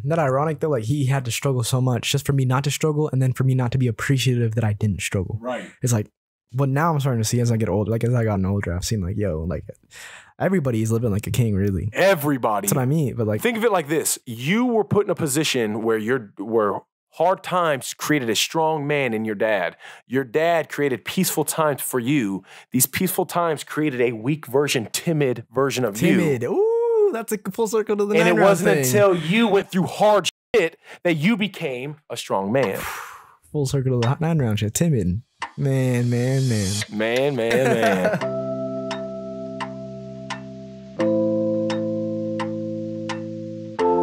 that ironic though? Like he had to struggle so much just for me not to struggle, and then for me not to be appreciative that I didn't struggle. Right. It's like, but now I'm starting to see as I get older, like as I gotten older, I've seen like, yo, like everybody's living like a king, really. Everybody. That's what I mean. But like, think of it like this: you were put in a position where hard times created a strong man in your dad. Your dad created peaceful times for you. These peaceful times created a weak version, timid version of you. timid. Ooh, that's a full circle to the And it 9 round wasn't thing. until you went through hard shit that you became a strong man. Full circle to the 9 round shit. Timid. Man. Man.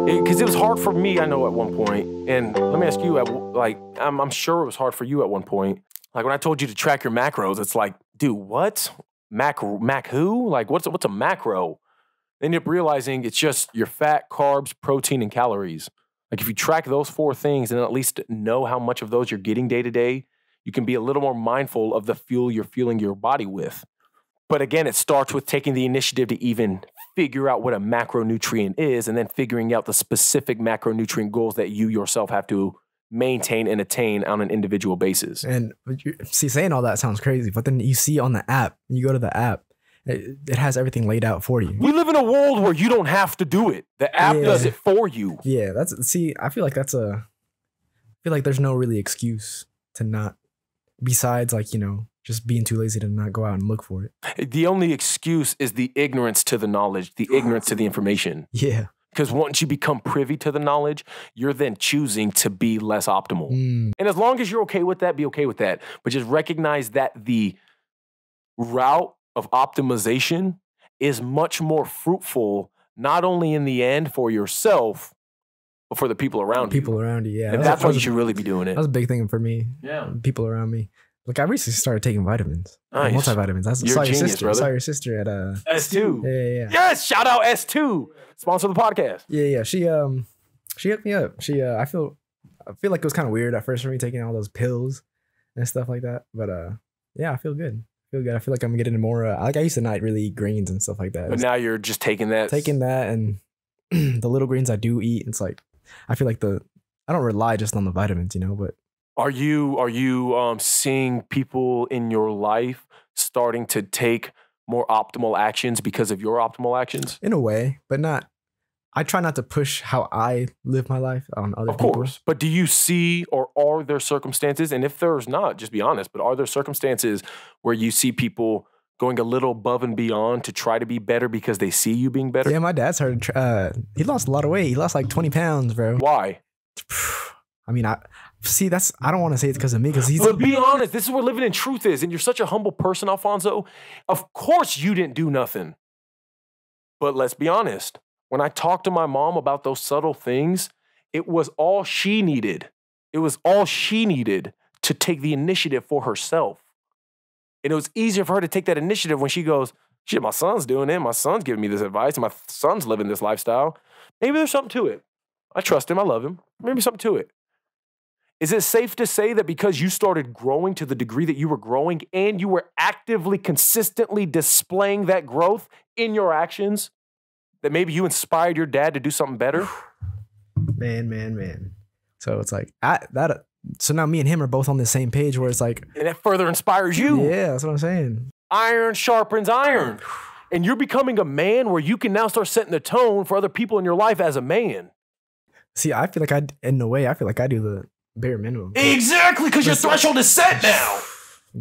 Because it was hard for me, I know, at one point. And let me ask you, I'm sure it was hard for you at one point. Like when I told you to track your macros, it's like, dude, what? Mac who? Like what's a macro? Then you're realizing it's just your fat, carbs, protein, and calories. Like if you track those 4 things and at least know how much of those you're getting day to day, you can be a little more mindful of the fuel you're fueling your body with. But again, it starts with taking the initiative to even figure out what a macronutrient is and then figuring out the specific macronutrient goals that you yourself have to maintain and attain on an individual basis. And see, saying all that sounds crazy, but then you see on the app, you go to the app, it has everything laid out for you. We live in a world where you don't have to do it. The app does it for you. Yeah, I feel like there's no really excuse to not, besides like, you know, just being too lazy to not go out and look for it. The only excuse is the ignorance to the knowledge, the ignorance to the information. Yeah. Because once you become privy to the knowledge, you're then choosing to be less optimal. And as long as you're okay with that, be okay with that. But just recognize that the route of optimization is much more fruitful, not only in the end for yourself, but for the people around you. People around you, yeah. And that's why you should really be doing it. That was a big thing for me. Yeah. People around me. Like I recently started taking vitamins. Nice. Multivitamins. You're a genius, brother. Saw your sister at S2. Yeah. Yes, shout out S2. Sponsor the podcast. Yeah. She hooked me up. I feel like it was kind of weird at first for me taking all those pills and stuff like that. But yeah, I feel good. I feel like I'm getting more like I used to not really eat greens and stuff like that. But now you're just taking that. And the little greens I do eat, it's like I feel like I don't rely just on the vitamins, you know, but Are you seeing people in your life starting to take more optimal actions because of your optimal actions? in a way, but not. I try not to push how I live my life on other people. Of course. But do you see, or are there circumstances, and if there's not, just be honest, but are there circumstances where you see people going a little above and beyond to try to be better because they see you being better? Yeah, my dad started, he lost a lot of weight. He lost like 20 pounds, bro. Why? I mean, I don't want to say it's because of me, because But be honest, this is where living in truth is, and you're such a humble person, Alfonso. Of course you didn't do nothing. But let's be honest. When I talked to my mom about those subtle things, it was all she needed. It was all she needed to take the initiative for herself. And it was easier for her to take that initiative when she goes, shit, my son's doing it. My son's giving me this advice. My son's living this lifestyle. Maybe there's something to it. I trust him. I love him. Maybe something to it. Is it safe to say that because you started growing to the degree that you were growing and you were actively, consistently displaying that growth in your actions, that maybe you inspired your dad to do something better? Man. So it's like so now me and him are both on the same page where it's like, and that further inspires you. Yeah, that's what I'm saying. Iron sharpens iron. And you're becoming a man where you can now start setting the tone for other people in your life as a man. See, I feel like I do the bare minimum. Exactly, because your threshold is set now.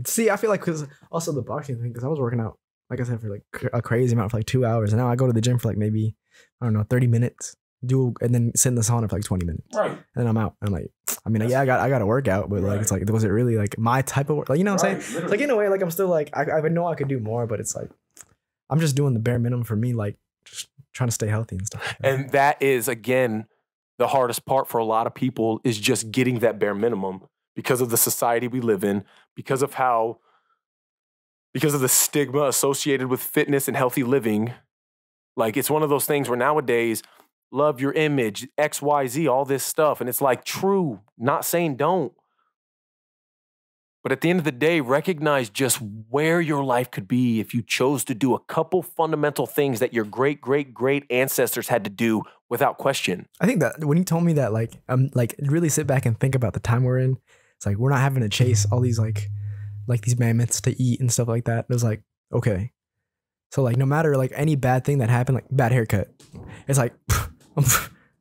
See, I feel like because also the boxing thing, because I was working out, like I said, for like a crazy amount for like 2 hours. And now I go to the gym for like maybe, I don't know, 30 minutes, and then sit in the sauna for like 20 minutes. Right. And then I'm out. I'm like, I mean, yeah, I got to work out, but like, it's like, was it really like my type of work? Like, you know what I'm saying? It's like in a way, like I'm still like, I know I could do more, but it's like, I'm just doing the bare minimum for me, like just trying to stay healthy and stuff. And that is, again, the hardest part for a lot of people is just getting that bare minimum because of the society we live in, because of the stigma associated with fitness and healthy living. Like, it's one of those things where nowadays, love your image, X, Y, Z, all this stuff. And it's like, true, not saying don't. But at the end of the day, recognize just where your life could be if you chose to do a couple fundamental things that your great, great, great ancestors had to do without question. I think that when you told me that, like really sit back and think about the time we're in. It's like we're not having to chase all these like these mammoths to eat and stuff like that. It was like, okay. So like no matter like any bad thing that happened, like bad haircut, it's like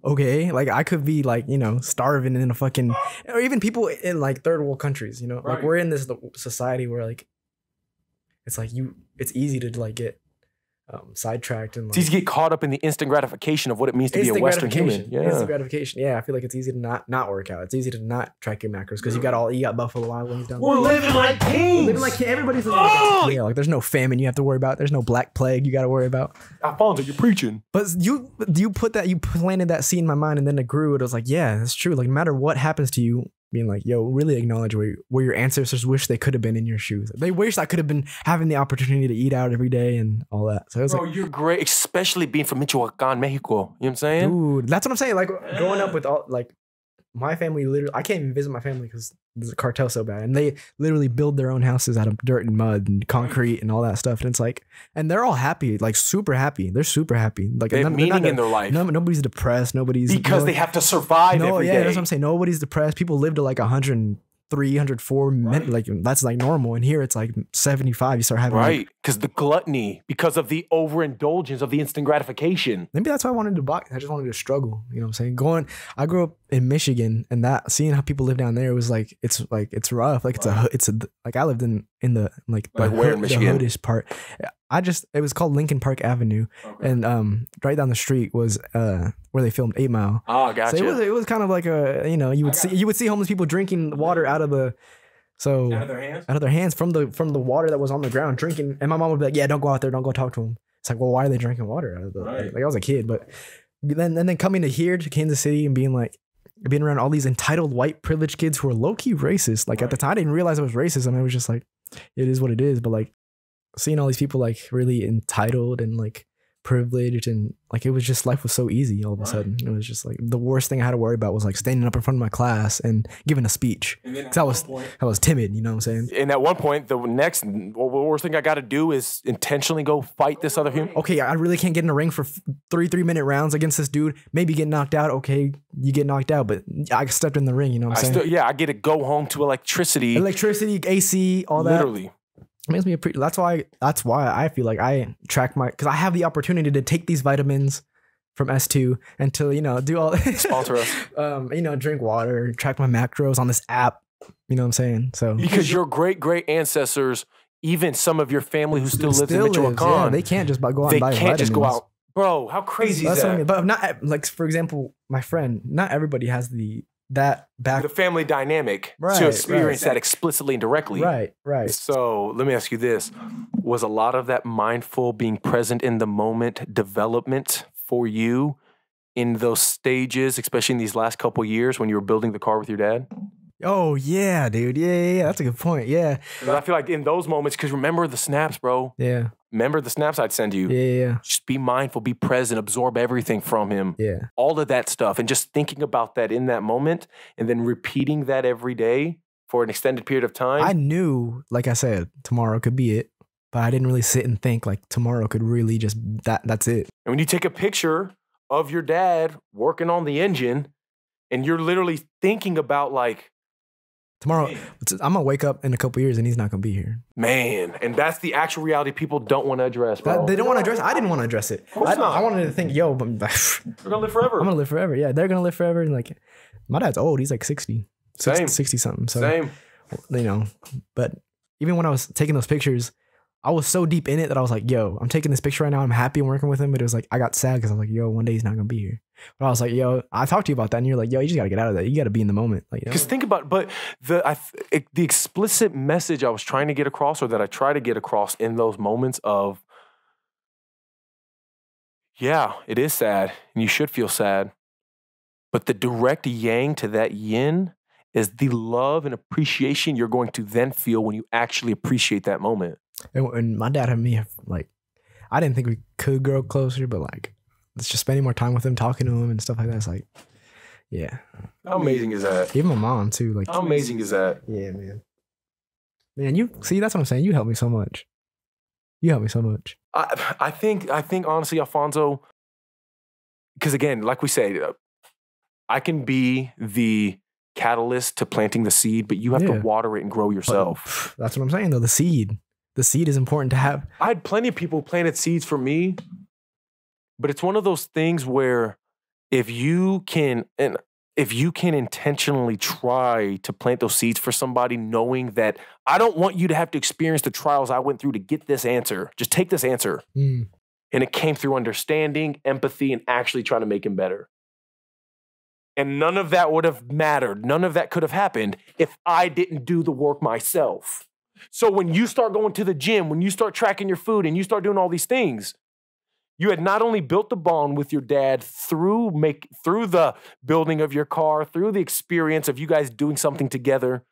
okay, like I could be like, you know, starving in a fucking, or even people in like third world countries, you know, Right. like we're in this society where like it's like it's easy to like get sidetracked and like, It's easy to get caught up in the instant gratification of what it means to be a Western human. Yeah. Instant gratification. Yeah, I feel like it's easy to not work out. It's easy to not track your macros because you got Buffalo Wild Wings down there. We're living like kings. Living like everybody's living like yeah, like there's no famine you have to worry about. There's no black plague you got to worry about. Alfonso, you're preaching. But you planted that seed in my mind and then it grew. It was like, yeah, that's true. Like no matter what happens to you, being like, yo, really acknowledge where your ancestors wish they could have been in your shoes. They wish I could have been having the opportunity to eat out every day and all that. So it was like, you're great, especially being from Michoacan, Mexico. You know what I'm saying? dude, that's what I'm saying. Like growing up with all like my family, literally, I can't even visit my family because the cartel so bad, and they literally build their own houses out of dirt and mud and concrete and all that stuff. And it's like, and they're all happy, like super happy. They're super happy. Like they have meaning in their life. Nobody's depressed. Nobody's because they have to survive every day. That's what I'm saying. Nobody's depressed. People live to like 103, 104, right. Like that's like normal. And here it's like 75. You start having right because the gluttony, because of the overindulgence of the instant gratification. Maybe that's why I wanted to box. I just wanted to struggle. You know what I'm saying? I grew up in Michigan, and that seeing how people live down there was like it's rough. Like it's a like I lived in the like where in Michigan? The hoodish part. It was called Lincoln Park Avenue, okay. And right down the street was where they filmed 8 Mile. Oh, gotcha. So it was kind of like a, you know, you would see homeless people drinking water out of their hands from the water that was on the ground drinking, and my mom would be like, yeah, don't go out there, don't go talk to them. It's like, well, why are they drinking water out of the like I was a kid, but then coming to Kansas City and being around all these entitled white privileged kids who are low-key racist. Like at the time I didn't realize it was racism. It was just like, it is what it is. But like seeing all these people like really entitled and like privileged, and like it was just, life was so easy all of a sudden. It was just like the worst thing I had to worry about was like standing up in front of my class and giving a speech. Because I was timid, you know what I'm saying? And at one point, the worst thing I got to do is intentionally go fight this other human. Okay, I really can't get in a ring for 3-minute rounds against this dude. Maybe get knocked out. Okay, you get knocked out, but I stepped in the ring, you know what I'm saying? I get to go home to electricity, AC, all that. Literally. It makes me that's why I feel like I track because I have the opportunity to take these vitamins from S2 and to, you know, do all sponsor us. You know, drink water, track my macros on this app. You know what I'm saying? So because your great ancestors, even some of your family who still lives in Michoacan, yeah, they can't just go out and buy vitamins. They can't just go out. Bro, how crazy is that? What I mean. But not like, for example, my friend, not everybody has the family dynamic to experience that explicitly and directly. Right. So let me ask you this. Was a lot of that mindful, being present in the moment development for you in those stages, especially in these last couple years when you were building the car with your dad? Oh, yeah, dude. Yeah. That's a good point. Yeah. I feel like in those moments, because remember the snaps, bro. Yeah. Remember the snaps I'd send you. Yeah. Just be mindful, be present, absorb everything from him. Yeah. All of that stuff. And just thinking about that in that moment and then repeating that every day for an extended period of time. I knew, like I said, tomorrow could be it. But I didn't really sit and think like tomorrow could really just, that's it. And when you take a picture of your dad working on the engine and you're literally thinking about like, tomorrow, I'm going to wake up in a couple years and he's not going to be here. Man, and that's the actual reality people don't want to address, bro. They don't want to address it. I didn't want to address it. I wanted to think, yo, but they're going to live forever. I'm going to live forever. Yeah, they're going to live forever. And like, my dad's old. He's like 60. Same. 60 something. So, same. You know, but even when I was taking those pictures, I was so deep in it that I was like, yo, I'm taking this picture right now. I'm happy I'm working with him. But it was like, I got sad because I was like, yo, one day he's not going to be here. But I was like, yo, I talked to you about that. And you're like, yo, you just got to get out of that. You got to be in the moment. Like, because think about, but the explicit message I was trying to get across, or that I try to get across in those moments of, yeah, it is sad and you should feel sad. But the direct yang to that yin is the love and appreciation you're going to then feel when you actually appreciate that moment. And my dad and me have like, I didn't think we could grow closer, but like, it's just spending more time with him, talking to him and stuff like that. It's like, yeah. How amazing is that? Even my mom too. Like, how amazing is that? Yeah, man. Man, you see, that's what I'm saying. You helped me so much. You helped me so much. I think honestly, Alfonso, because again, like we say, I can be the catalyst to planting the seed, but you have to water it and grow yourself. That's what I'm saying, though. The seed is important to have. I had plenty of people who planted seeds for me, but it's one of those things where if you can intentionally try to plant those seeds for somebody, knowing that I don't want you to have to experience the trials I went through to get this answer. Just take this answer. And it came through understanding, empathy, and actually trying to make him better. And none of that would have mattered. None of that could have happened if I didn't do the work myself. So when you start going to the gym, when you start tracking your food and you start doing all these things, you had not only built the bond with your dad through the building of your car, through the experience of you guys doing something together,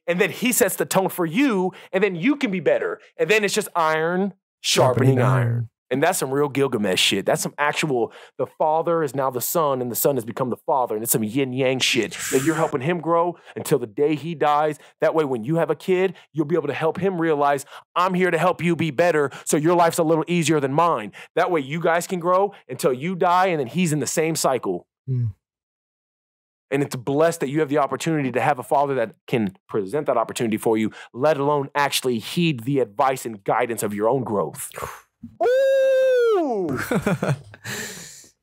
and then he sets the tone for you, and then you can be better. And then it's just iron sharpening iron. And that's some real Gilgamesh shit. That's some actual, the father is now the son, and the son has become the father. And it's some yin-yang shit that you're helping him grow until the day he dies. That way, when you have a kid, you'll be able to help him realize, I'm here to help you be better, so your life's a little easier than mine. That way, you guys can grow until you die, and then he's in the same cycle. And it's blessed that you have the opportunity to have a father that can present that opportunity for you, let alone actually heed the advice and guidance of your own growth. Ooh!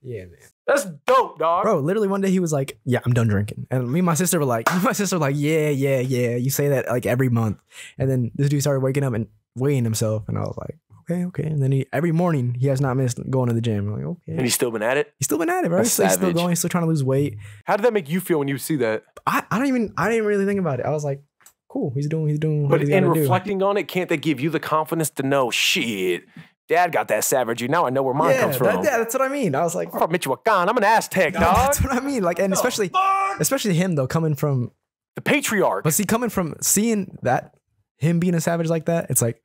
Yeah, man. That's dope, dog. Bro, literally one day he was like, yeah, I'm done drinking. And me and my sister were like, yeah. You say that like every month. And then this dude started waking up and weighing himself. And I was like, okay. And then every morning he has not missed going to the gym. I'm like, okay. And he's still been at it? He's still been at it, bro. He's still going. He's still trying to lose weight. How did that make you feel when you see that? I didn't really think about it. I was like, cool, he's doing what he's in reflecting on it, can't they give you the confidence to know, shit, Dad got that savagery. Now I know where mine comes from. That's what I mean. I was like, I'm from Michoacan. I'm an Aztec, dog. That's what I mean. Like, and especially him though, coming from the patriarch. But see, coming from seeing that, him being a savage like that, it's like,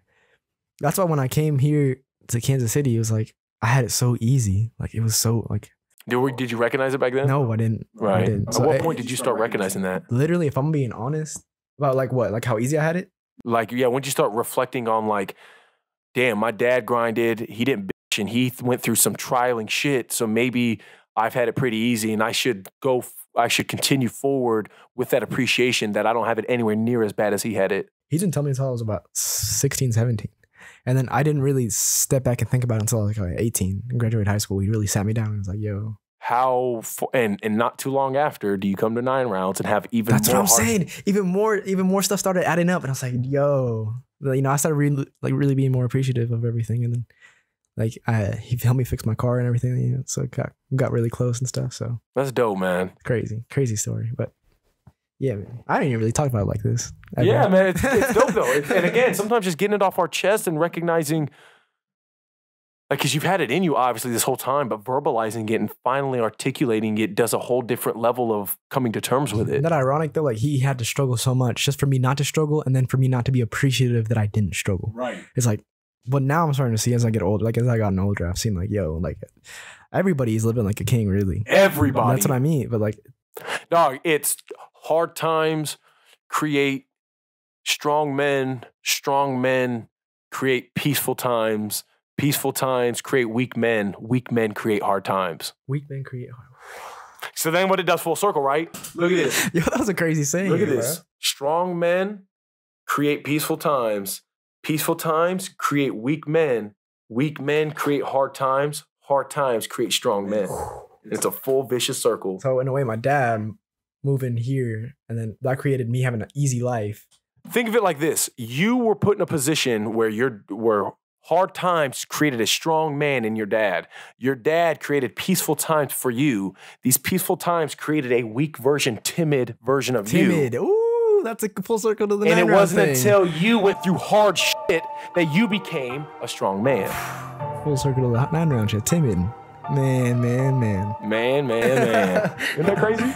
that's why when I came here to Kansas City, it was like, I had it so easy. Like, it was so like. Did you recognize it back then? No, I didn't. Right. I didn't. So at what point did you start recognizing that? Literally, if I'm being honest about like what, like how easy I had it. Like, yeah, when did you start reflecting on like, damn, my dad grinded, he didn't bitch, and he went through some trialing shit. So maybe I've had it pretty easy, and I should continue forward with that appreciation that I don't have it anywhere near as bad as he had it. He didn't tell me until I was about 16, 17. And then I didn't really step back and think about it until I was like 18 and graduated high school. He really sat me down and was like, yo. And not too long after, do you come to 9 rounds and have even That's more? That's what I'm saying. Even more stuff started adding up. And I was like, yo. You know, I started really being more appreciative of everything. And then like he helped me fix my car and everything. You know, so it got really close and stuff. So that's dope, man. Crazy story. But yeah, man, I didn't even really talk about it like this. Yeah, man, it's dope though. And again, sometimes just getting it off our chest and recognizing, like, because you've had it in you obviously this whole time, but verbalizing it and finally articulating it does a whole different level of coming to terms with it. Isn't that ironic though? Like he had to struggle so much just for me not to struggle, and then for me not to be appreciative that I didn't struggle. Right. It's like, but now I'm starting to see as I get older, like as I gotten older, I've seen like, yo, like everybody's living like a king, really. Everybody. That's what I mean. But like, dog, it's hard times create strong men. Strong men create peaceful times. Peaceful times create weak men. Weak men create hard times. Weak men create hard. So then what it does full circle, right? Look at this. Yo, that was a crazy saying. Look at this. Bro. Strong men create peaceful times. Peaceful times create weak men. Weak men create hard times. Hard times create strong men. It's a full vicious circle. So in a way, my dad moving here, and then that created me having an easy life. Think of it like this. You were put in a position where hard times created a strong man in your dad. Your dad created peaceful times for you. These peaceful times created a weak version, timid version of you. Timid. Ooh, that's a full circle to the 9 round thing. And it wasn't thing. until you went through hard shit that you became a strong man. Full circle to the 9 round shit. Timid. Man. Man. Isn't that crazy?